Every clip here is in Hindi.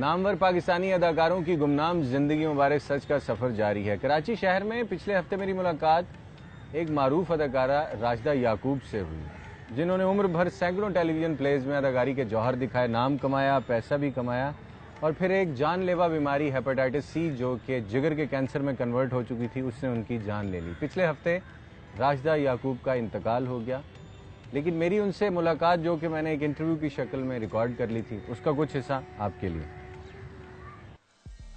नामवर पाकिस्तानी अदाकारों की गुमनाम जिंदगी मुबारक सच का सफर जारी है। कराची शहर में पिछले हफ्ते मेरी मुलाकात एक मारूफ अदाकारा राशिदा याकूब से हुई, जिन्होंने उम्र भर सैकड़ों टेलीविजन प्लेज में अदाकारी के जौहर दिखाए, नाम कमाया, पैसा भी कमाया और फिर एक जानलेवा बीमारी हेपेटाइटिस सी जो कि जिगर के कैंसर में कन्वर्ट हो चुकी थी, उसने उनकी जान ले ली। पिछले हफ्ते राशिदा याकूब का इंतकाल हो गया, लेकिन मेरी उनसे मुलाकात जो कि मैंने एक इंटरव्यू की शक्ल में रिकॉर्ड कर ली थी, उसका कुछ हिस्सा आपके लिए।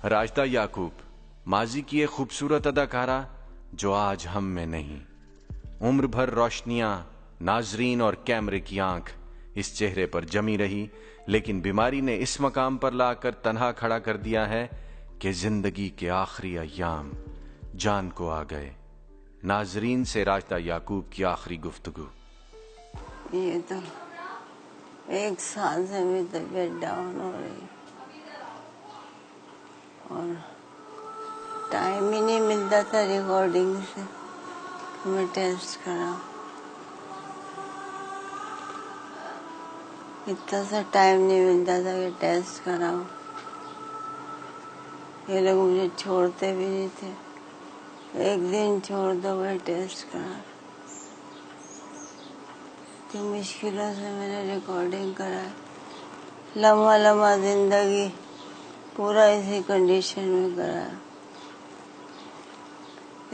राशिदा याकूब माजी की एक खूबसूरत अदाकारा जो आज हम में नहीं। उम्र भर रोशनियां, नाजरीन और कैमरे की आंख इस चेहरे पर जमी रही, लेकिन बीमारी ने इस मकाम पर लाकर तन्हा खड़ा कर दिया है कि जिंदगी के आखिरी अय्याम जान को आ गए। नाजरीन से राशिदा याकूब की आखिरी गुफ्तगू। ये तो एक साल से मेरी तबीयत डाउन हो रही और टाइम ही नहीं मिलता था रिकॉर्डिंग से मैं टेस्ट करा। इतना सा टाइम नहीं मिलता था कि टेस्ट कराऊं। ये लोग मुझे छोड़ते भी नहीं थे, एक दिन छोड़ दो मैं टेस्ट करा। तो मुश्किलों से मैंने रिकॉर्डिंग करा। लम्हा लम्हा जिंदगी पूरा इसी कंडीशन में करा,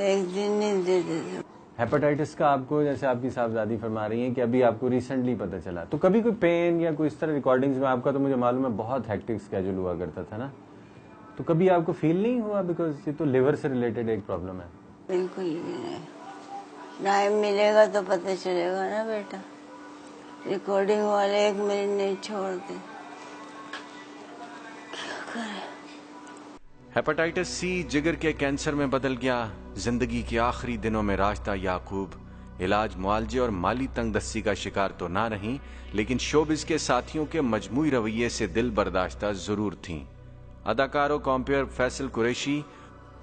एक दिन नहीं दे देते। हेपेटाइटिस का आपको, जैसे आपकी साहबजादी फरमा रही हैं कि अभी आपको रिसेंटली पता चला, तो कभी कोई पेन या कोई इस तरह रिकॉर्डिंग्स में आपका, तो मुझे मालूम है बहुत हेक्टिक स्केड्यूल हुआ करता था ना, तो कभी आपको फील नहीं हुआ, बिकॉज ये तो लिवर से रिलेटेड एक प्रॉब्लम है? बिल्कुल भी नहीं। टाइम मिलेगा तो पता चलेगा ना बेटा, रिकॉर्डिंग वाले एक मिनट नहीं छोड़ते, क्या करें। हेपेटाइटिस सी जिगर के कैंसर में बदल गया। जिंदगी के आखिरी दिनों में राशिदा याकूब इलाज, मुआलजे और माली तंगदस्ती का शिकार तो ना रही, लेकिन शोबिज के साथियों के मजमूई रवैये से दिल बर्दाश्ता जरूर थीं। अदाकारों compere Faisal Qureshi,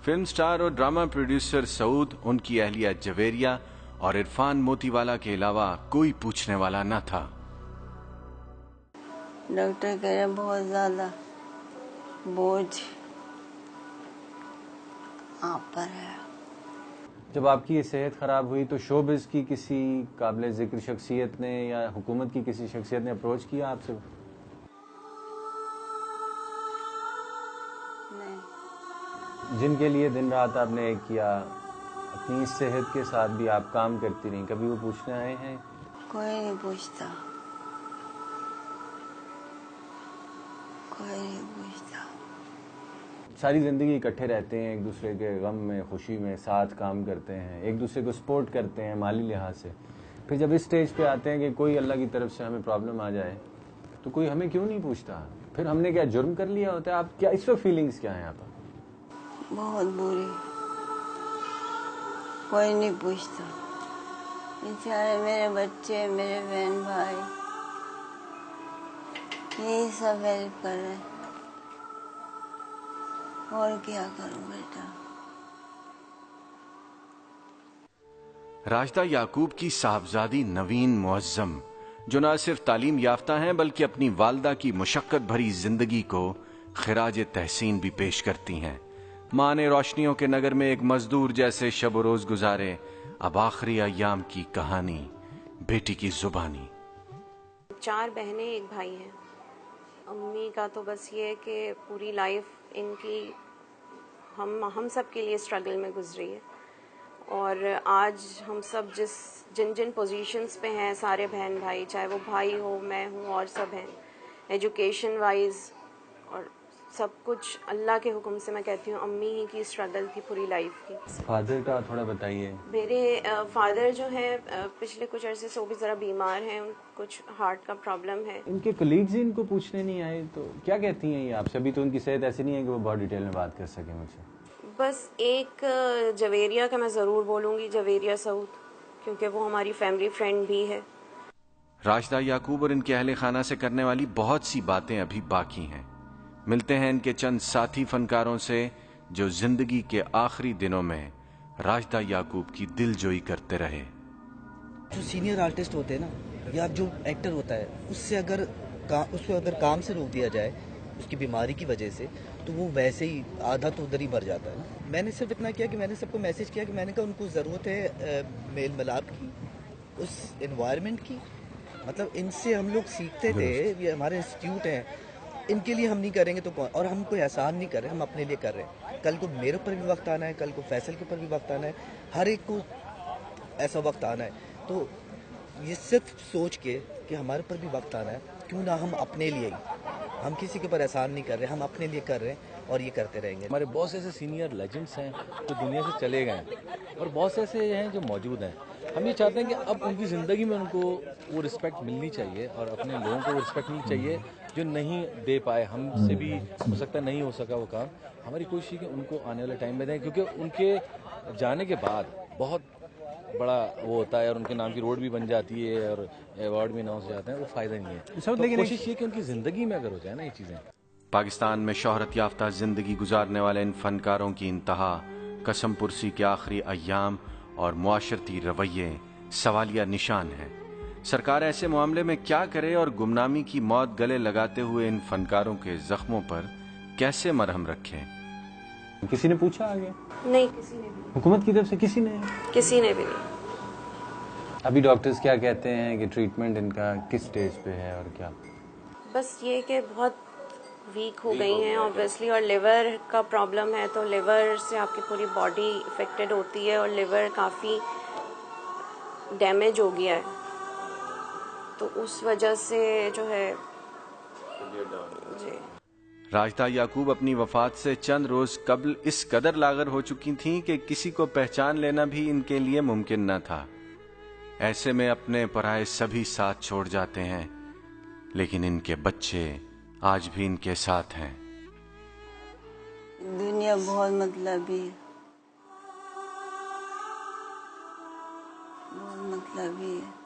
film star और ड्रामा प्रोड्यूसर सऊद, उनकी अहलिया जवेरिया और इरफान मोतीवाला के अलावा कोई पूछने वाला न था। डॉक्टर कह रहे बहुत ज्यादा बोझ आप पर है। जब आपकी ये सेहत खराब हुई तो शोबिज की किसी काबिल जिक्र शख्सियत ने या हुकूमत की किसी शख्सियत ने अप्रोच किया आपसे? नहीं। जिनके लिए दिन रात आपने एक किया, अपनी इस सेहत के साथ भी आप काम करती रही, कभी वो पूछने आए हैं? कोई नहीं पूछता, कोई नहीं पूछता। सारी जिंदगी इकट्ठे रहते हैं, एक दूसरे के गम में खुशी में साथ काम करते हैं, एक दूसरे को सपोर्ट करते हैं माली लिहाज से। फिर जब इस स्टेज पे आते हैं कि कोई अल्लाह की तरफ से हमें प्रॉब्लम आ जाए तो कोई हमें क्यों नहीं पूछता? फिर हमने क्या जुर्म कर लिया होता है? आप क्या इस वक्त फीलिंग्स क्या है आप? बहुत बुरी, कोई नहीं पूछता। बेचारे मेरे बच्चे, मेरे बहन भाई, यही सब हेल्प कर रहे हैं, और क्या करूं बेटा। राशिदा याकूब की साहबजादी नवीन मुअज्जम, जो न सिर्फ तालीम याफ्ता हैं बल्कि अपनी वालदा की मुशक्कत भरी जिंदगी को खिराज तहसीन भी पेश करती हैं। माँ ने रोशनियों के नगर में एक मजदूर जैसे शब रोज गुजारे, अब आखिरी अय्याम की कहानी बेटी की जुबानी। 4 बहनें, 1 भाई है। अम्मी का तो बस ये है कि पूरी लाइफ इनकी हम सब के लिए स्ट्रगल में गुजरी है, और आज हम सब जिन जिन पोजीशंस पे हैं, सारे बहन भाई, चाहे वो भाई हो, मैं हूँ और सब हैं, एजुकेशन वाइज और सब कुछ अल्लाह के हुक्म से। मैं कहती हूँ अम्मी ही की स्ट्रगल थी पूरी लाइफ की। फादर का थोड़ा बताइए। मेरे फादर जो है पिछले कुछ अरसे से वो भी ज़रा बीमार हैं, कुछ हार्ट का प्रॉब्लम है। इनके कलीग्स इनको पूछने नहीं आए तो क्या कहती हैं ये आपसे? अभी तो उनकी सेहत ऐसी नहीं है कि वो बहुत डिटेल में बात कर सके मुझसे। बस एक जवेरिया का मैं ज़रूर बोलूँगी, जवेरिया सऊद, क्योंकि वो हमारी फैमिली फ्रेंड भी है। राशिदा याकूब और इनके अहले खाना से करने वाली बहुत सी बातें अभी बाकी हैं। मिलते हैं इनके चंद साथी फनकारों से जो जिंदगी के आखिरी दिनों में राशिदा याकूब की दिलजोई करते रहे। जो सीनियर आर्टिस्ट होते हैं ना, या जो एक्टर होता है, उससे अगर उसको अगर काम से रोक दिया जाए उसकी बीमारी की वजह से, तो वो वैसे ही आधा तो उधर ही मर जाता है। मैंने सिर्फ इतना किया कि मैंने सबको मैसेज किया कि मैंने कहा उनको ज़रूरत है मेल मिलाप की, उस इन्वायरमेंट की। मतलब इनसे हम लोग सीखते थे, ये हमारे इंस्टीट्यूट हैं, इनके लिए हम नहीं करेंगे तो कौन? और हम कोई एहसान नहीं कर रहे, हम अपने लिए कर रहे हैं। कल को मेरे ऊपर भी वक्त आना है, कल को फैसल के ऊपर भी वक्त आना है, हर एक को ऐसा वक्त आना है। तो ये सिर्फ सोच के कि हमारे ऊपर भी वक्त आना है, क्यों ना हम अपने लिए ही, हम किसी के ऊपर एहसान नहीं कर रहे, हम अपने लिए कर रहे हैं और ये करते रहेंगे। हमारे बहुत से ऐसे सीनियर लेजेंड्स हैं जो दुनिया से चले गए हैं और बहुत से ऐसे हैं जो मौजूद हैं। हम ये चाहते हैं कि अब उनकी ज़िंदगी में उनको वो रिस्पेक्ट मिलनी चाहिए और अपने लोगों को वो रिस्पेक्ट मिलनी चाहिए जो नहीं दे पाए। हमसे भी हो सकता है नहीं हो सका वो काम, हमारी कोशिश है कि उनको आने वाले टाइम में दें, क्योंकि उनके जाने के बाद बहुत बड़ा वो होता है और उनके नाम की रोड भी बन जाती है और अवार्ड भी अनाउंस हो जाते हैं, वो फ़ायदा नहीं है। तो कोशिश ये कि उनकी ज़िंदगी में अगर हो जाए ना ये चीज़ें। पाकिस्तान में शोहरत याफ्ता जिंदगी गुजारने वाले इन फनकारों की इंतहा कसम पुरसी के आखिरी अय्याम और मुआशरती रवैये सवालिया निशान है। सरकार ऐसे मामले में क्या करे और गुमनामी की मौत गले लगाते हुए इन फनकारों के जख्मों पर कैसे मरहम रखे? किसी ने पूछा आगे? नहीं, किसी ने भी, हुकूमत की तरफ से किसी ने भी नहीं। अभी डॉक्टर्स क्या कहते हैं कि ट्रीटमेंट इनका किस स्टेज पे है और क्या? बस ये कि बहुत वीक हो गई हैं ऑब्वियसली, और लिवर का प्रॉब्लम है, तो लिवर से आपकी पूरी बॉडी इफेक्टेड होती है और लिवर काफ़ी डैमेज हो गया है, तो उस वजह से जो है जी। राजदा याकूब अपनी वफात से चंद रोज कबल इस कदर लागर हो चुकी थीं कि किसी को पहचान लेना भी इनके लिए मुमकिन न था। ऐसे में अपने पराये सभी साथ छोड़ जाते हैं, लेकिन इनके बच्चे आज भी इनके साथ हैं। दुनिया बहुत मतलबी है, बहुत मतलबी है।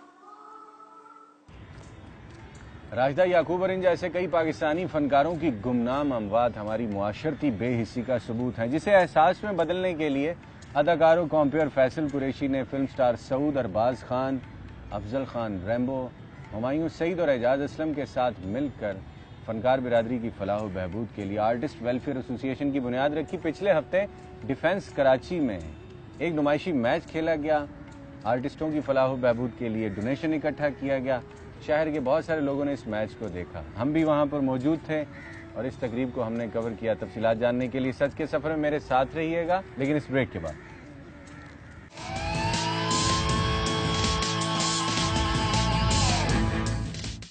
राजदा याकूब और इन जैसे कई पाकिस्तानी फनकारों की गुमनाम अमवात हमारी मुआशरती बेहिस्सी का सबूत है, जिसे एहसास में बदलने के लिए अदाकारों कॉम्पियर फैसल कुरैशी ने film star Saud Arbaz Khan, Afzal Khan Rambo, Humayun Saeed और एजाज असलम के साथ मिलकर फनकार बिरादरी की फलाह व बहबूद के लिए आर्टिस्ट वेलफेयर एसोसिएशन की बुनियाद रखी। पिछले हफ्ते डिफेंस कराची में एक नुमाइशी मैच खेला गया, आर्टिस्टों की फलाह व बहबूद के लिए डोनेशन इकट्ठा किया गया। शहर के बहुत सारे लोगों ने इस मैच को देखा, हम भी वहां पर मौजूद थे और इस तकरीब को हमने कवर किया। तफसीलात जानने के लिए सच के सफर में मेरे साथ रहिएगा, लेकिन इस ब्रेक के बाद।